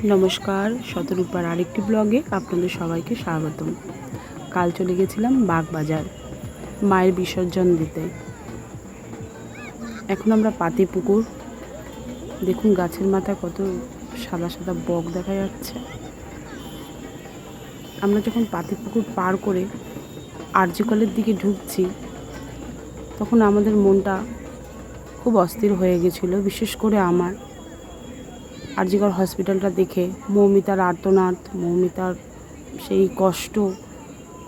নমস্কার, শতরূপার আরেকটি ব্লগে আপনাদের সবাইকে স্বাগতম। কাল চলে গেছিলাম বাগবাজার মায়ের বিসর্জন দিতে। এখন আমরা পাতিপুকুর, দেখুন গাছের মাথায় কত সাদা সাদা বক দেখা যাচ্ছে। আমরা যখন পাতিপুকুর পার করে আরজি কলের দিকে ঢুকছি, তখন আমাদের মনটা খুব অস্থির হয়ে গেছিলো। বিশেষ করে আমার আরজি কর হসপিটালটা দেখে মৌমিতার আর্তনাদ, মৌমিতার সেই কষ্ট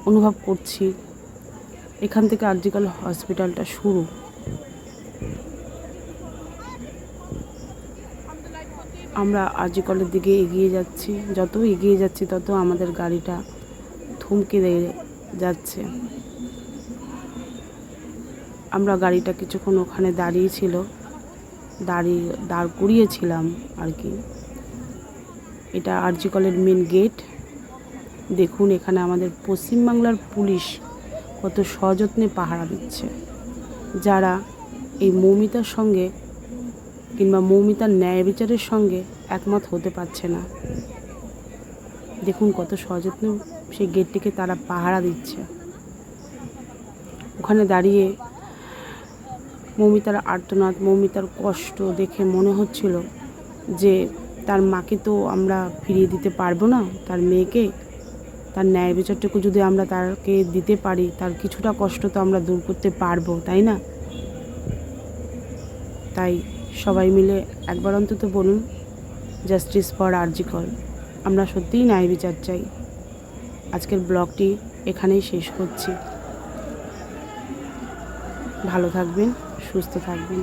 অনুভব করছি। এখান থেকে আরজি কর হসপিটালটা শুরু। আমরা আরজি কলের দিকে এগিয়ে যাচ্ছি। যত এগিয়ে যাচ্ছি তত আমাদের গাড়িটা থমকে যাচ্ছে। আমরা গাড়িটা কিছুক্ষণ ওখানে দাঁড় করিয়েছিলাম আর কি। এটা আরজি কলের মেন গেট। দেখুন এখানে আমাদের পশ্চিমবাংলার পুলিশ কত সযত্নে পাহারা দিচ্ছে, যারা এই মৌমিতার সঙ্গে কিংবা মৌমিতার ন্যায় বিচারের সঙ্গে একমত হতে পারছে না। দেখুন কত সযত্নে সেই গেটটিকে তারা পাহারা দিচ্ছে। ওখানে দাঁড়িয়ে মৌমিতার আর্তনাদ, মৌমিতার কষ্ট দেখে মনে হচ্ছিল যে তার মাকে তো আমরা ফিরিয়ে দিতে পারবো না, তার মেয়েকে, তার ন্যায় বিচারটুকু যদি আমরা তাকে দিতে পারি, তার কিছুটা কষ্ট তো আমরা দূর করতে পারবো, তাই না? তাই সবাই মিলে একবার অন্তত বলুন, জাস্টিস ফর আরজি কর। আমরা সত্যিই ন্যায় বিচার চাই। আজকের ব্লগটি এখানেই শেষ করছি। ভালো থাকবেন, সুস্থ থাকবেন।